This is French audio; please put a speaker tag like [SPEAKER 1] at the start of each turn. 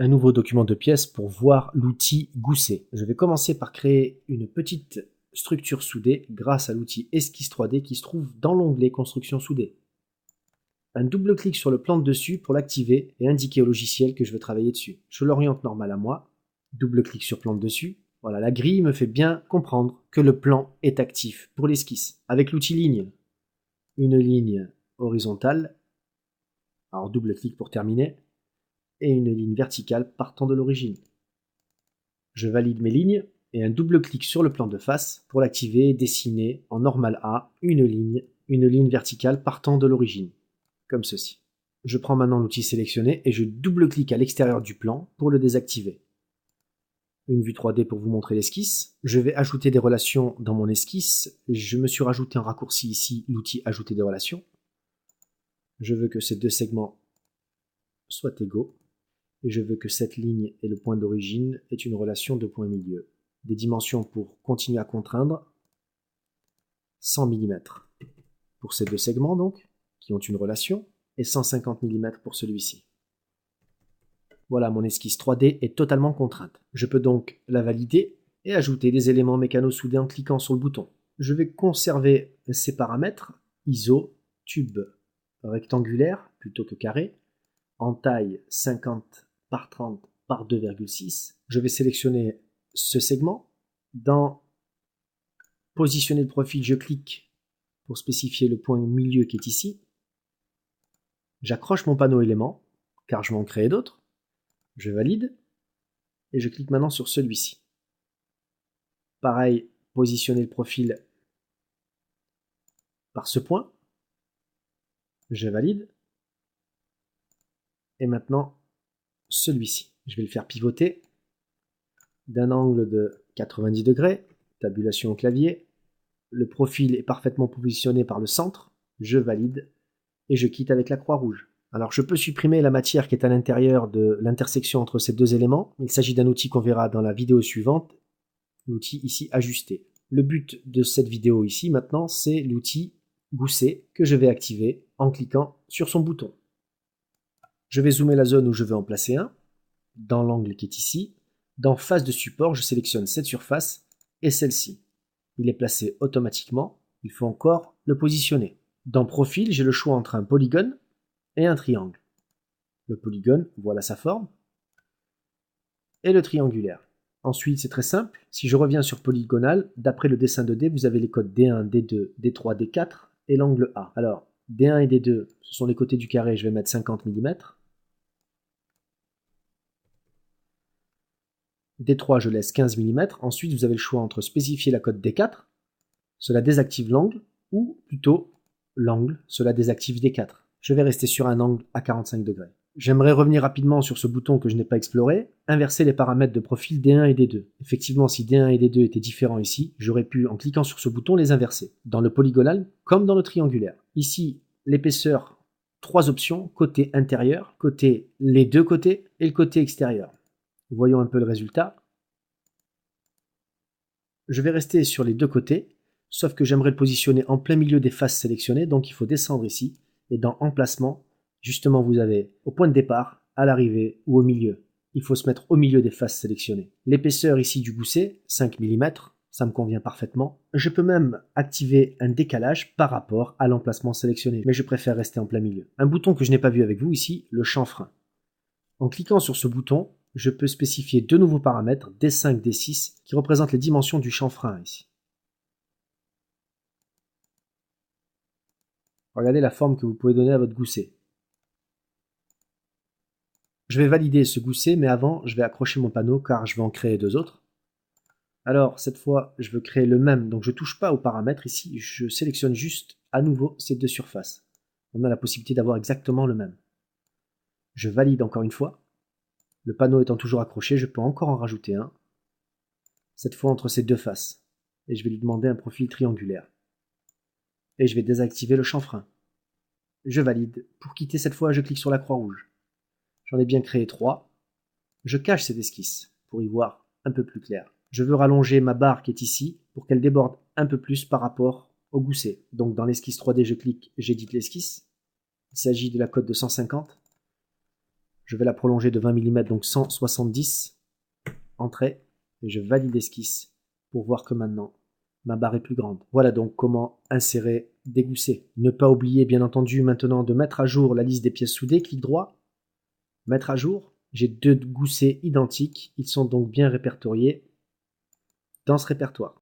[SPEAKER 1] un nouveau document de pièces pour voir l'outil Gousset. Je vais commencer par créer une petite structure soudée grâce à l'outil Esquisse 3D qui se trouve dans l'onglet Construction soudée. Un double clic sur le plan de dessus pour l'activer et indiquer au logiciel que je veux travailler dessus. Je l'oriente normal à moi, double clic sur plan de dessus. Voilà, la grille me fait bien comprendre que le plan est actif pour l'esquisse. Avec l'outil ligne, une ligne horizontale, alors double clic pour terminer, et une ligne verticale partant de l'origine. Je valide mes lignes et un double clic sur le plan de face pour l'activer et dessiner en normal A une ligne verticale partant de l'origine, comme ceci. Je prends maintenant l'outil sélectionné et je double-clique à l'extérieur du plan pour le désactiver. Une vue 3D pour vous montrer l'esquisse. Je vais ajouter des relations dans mon esquisse. Je me suis rajouté un raccourci ici, l'outil ajouter des relations. Je veux que ces deux segments soient égaux. Et je veux que cette ligne et le point d'origine aient une relation de point milieu. Des dimensions pour continuer à contraindre. 100 mm pour ces deux segments donc, qui ont une relation, et 150 mm pour celui-ci. Voilà, mon esquisse 3D est totalement contrainte. Je peux donc la valider et ajouter des éléments mécano-soudés en cliquant sur le bouton. Je vais conserver ces paramètres, ISO, tube rectangulaire plutôt que carré, en taille 50 par 30 par 2,6. Je vais sélectionner ce segment. Dans positionner le profil, je clique pour spécifier le point milieu qui est ici. J'accroche mon panneau élément, car je vais en créer d'autres. Je valide, et je clique maintenant sur celui-ci. Pareil, positionner le profil par ce point. Je valide. Et maintenant, celui-ci. Je vais le faire pivoter d'un angle de 90 degrés, tabulation au clavier. Le profil est parfaitement positionné par le centre. Je valide, et je quitte avec la croix rouge. Alors je peux supprimer la matière qui est à l'intérieur de l'intersection entre ces deux éléments. Il s'agit d'un outil qu'on verra dans la vidéo suivante, l'outil ici ajuster. Le but de cette vidéo ici maintenant, c'est l'outil Gousset que je vais activer en cliquant sur son bouton. Je vais zoomer la zone où je veux en placer un, dans l'angle qui est ici. Dans face de support, je sélectionne cette surface et celle-ci. Il est placé automatiquement, il faut encore le positionner. Dans profil, j'ai le choix entre un polygone et un triangle. Le polygone, voilà sa forme, et le triangulaire. Ensuite, c'est très simple, si je reviens sur polygonal, d'après le dessin 2D, vous avez les codes D1, D2, D3, D4 et l'angle A. Alors, D1 et D2, ce sont les côtés du carré, je vais mettre 50 mm. D3, je laisse 15 mm. Ensuite, vous avez le choix entre spécifier la code D4, cela désactive l'angle, ou plutôt l'angle, cela désactive D4. Je vais rester sur un angle à 45 degrés. J'aimerais revenir rapidement sur ce bouton que je n'ai pas exploré, inverser les paramètres de profil D1 et D2. Effectivement, si D1 et D2 étaient différents ici, j'aurais pu, en cliquant sur ce bouton, les inverser, dans le polygonal comme dans le triangulaire. Ici, l'épaisseur, 3 options, côté intérieur, côté les deux côtés et le côté extérieur. Voyons un peu le résultat. Je vais rester sur les deux côtés, sauf que j'aimerais le positionner en plein milieu des faces sélectionnées, donc il faut descendre ici, et dans Emplacement, justement vous avez au point de départ, à l'arrivée ou au milieu. Il faut se mettre au milieu des faces sélectionnées. L'épaisseur ici du gousset, 5 mm, ça me convient parfaitement. Je peux même activer un décalage par rapport à l'emplacement sélectionné, mais je préfère rester en plein milieu. Un bouton que je n'ai pas vu avec vous ici, le chanfrein. En cliquant sur ce bouton, je peux spécifier deux nouveaux paramètres, D5, D6, qui représentent les dimensions du chanfrein ici. Regardez la forme que vous pouvez donner à votre gousset. Je vais valider ce gousset, mais avant, je vais accrocher mon panneau car je vais en créer deux autres. Alors, cette fois, je veux créer le même, donc je ne touche pas aux paramètres ici, je sélectionne juste à nouveau ces deux surfaces. On a la possibilité d'avoir exactement le même. Je valide encore une fois. Le panneau étant toujours accroché, je peux encore en rajouter un. Cette fois entre ces deux faces. Et je vais lui demander un profil triangulaire. Et je vais désactiver le chanfrein. Je valide. Pour quitter cette fois, je clique sur la croix rouge. J'en ai bien créé 3. Je cache cette esquisse pour y voir un peu plus clair. Je veux rallonger ma barre qui est ici pour qu'elle déborde un peu plus par rapport au gousset. Donc dans l'esquisse 3D, je clique, j'édite l'esquisse. Il s'agit de la cote de 150. Je vais la prolonger de 20 mm, donc 170. Entrée. Et je valide l'esquisse pour voir que maintenant, ma barre est plus grande. Voilà donc comment insérer des goussets. Ne pas oublier, bien entendu, maintenant de mettre à jour la liste des pièces soudées. Clic droit. Mettre à jour. J'ai 2 goussets identiques. Ils sont donc bien répertoriés dans ce répertoire.